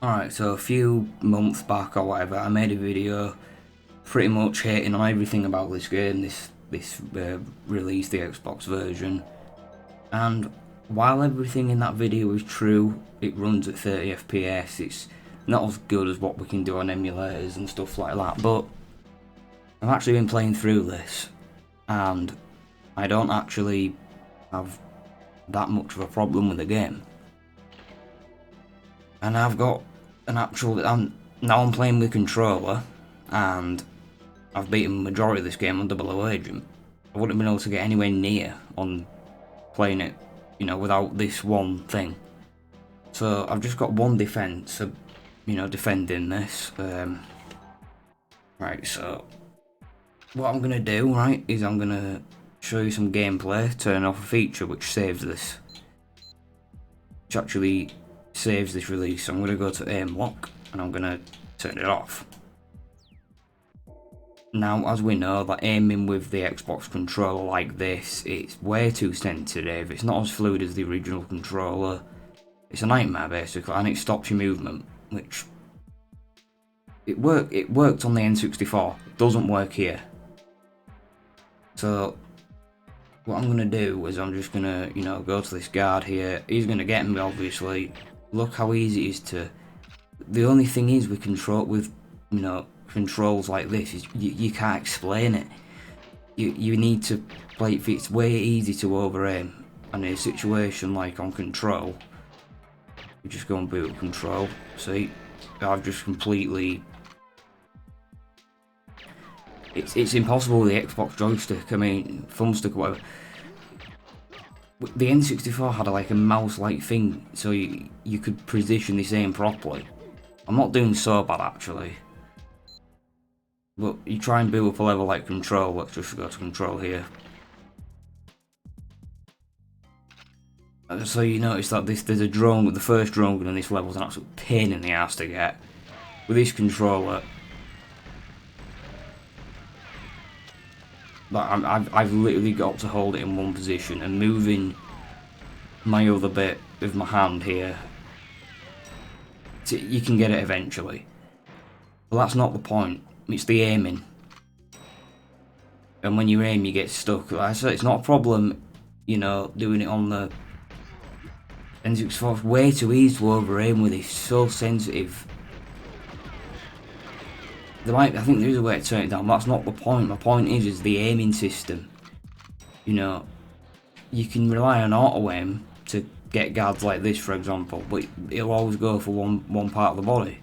Alright, so a few months back or whatever, I made a video pretty much hating on everything about this game, this release, the Xbox version. And while everything in that video is true, it runs at 30 FPS, it's not as good as what we can do on emulators and stuff like that, but I've actually been playing through this, and I don't actually have that much of a problem with the game. And I've got an actual, now I'm playing with controller, and I've beaten the majority of this game on double agent. I wouldn't have been able to get anywhere near on playing it, without this one thing. So I've just got one defense, defending this. Right, so what I'm gonna do, right, is I'm gonna show you some gameplay, turn off a feature which saves this. Which actually saves this release. So I'm gonna go to aim lock and I'm gonna turn it off. Now, as we know, that aiming with the Xbox controller like this, it's way too sensitive. It's not as fluid as the original controller. It's a nightmare basically, and it stops your movement, which it worked on the N64. It doesn't work here. So what I'm gonna do is I'm just gonna, go to this guard here. He's gonna get me, obviously. Look how easy it is to. The only thing is with controls like this is you can't explain it. You need to play it. It's way easy to over aim, and in a situation like on control, you just go and boot control. See, I've just completely. It's impossible with the Xbox joystick. I mean, thumbstick or whatever. The N64 had a mouse-like thing, so you could position this aim properly. I'm not doing so bad actually. But you try and build up a level like control. Let's just go to control here. So you notice that there's a drone, the first drone gun in this level is an absolute pain in the ass to get. With this controller, I've literally got to hold it in one position, and moving my other bit with my hand here, you can get it eventually. But that's not the point. It's the aiming. And when you aim, you get stuck. Like I said, it's not a problem, doing it on the N64. It's way too easy to over aim with it. It's so sensitive. I think there is a way to turn it down, but that's not the point. My point is the aiming system. You can rely on auto aim to get guards like this, for example, but it'll always go for one part of the body.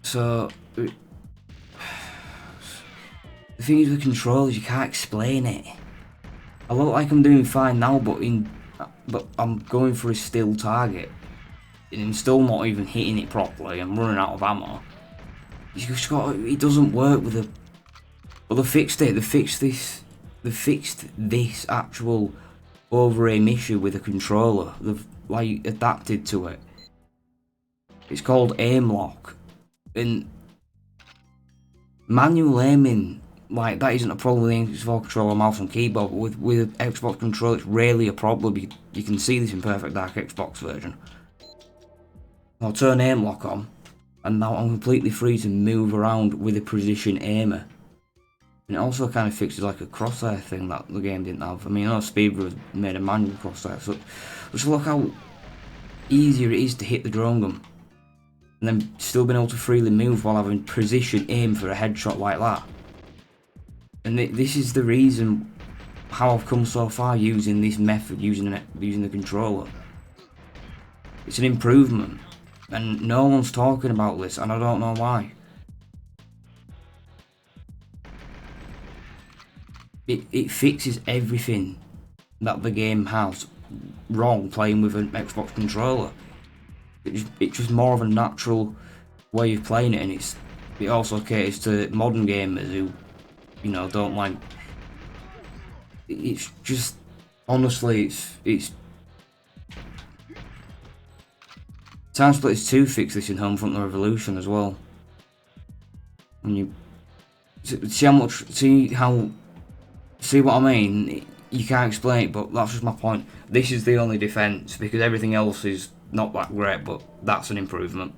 So the thing is with controllers, you can't explain it. I look like I'm doing fine now, but I'm going for a still target. And I'm still not even hitting it properly. I'm running out of ammo. It doesn't work with the. Well, they fixed it. They fixed this. They fixed this actual over aim issue with the controller. They've adapted to it. It's called aim lock, and manual aiming that isn't a problem with the Xbox controller, mouse and keyboard. But with Xbox controller, it's rarely a problem. You can see this in Perfect Dark Xbox version. I'll turn aim lock on, and now I'm completely free to move around with a precision aimer. And it also kind of fixes a crosshair thing that the game didn't have. I mean, I know Speedrun made a manual crosshair, so just look how easier it is to hit the drone gun, and then still being able to freely move while having precision aim for a headshot like that. And this is the reason how I've come so far using this method, using the controller. It's an improvement. And no one's talking about this, and I don't know why. It fixes everything that the game has wrong playing with an Xbox controller. It's just more of a natural way of playing it, and it also caters to modern gamers who, don't like. It's just honestly, it's. Time Splitters 2 fixed this in Homefront: The Revolution as well. When you see what I mean? You can't explain it, but that's just my point. This is the only defense because everything else is not that great, but that's an improvement.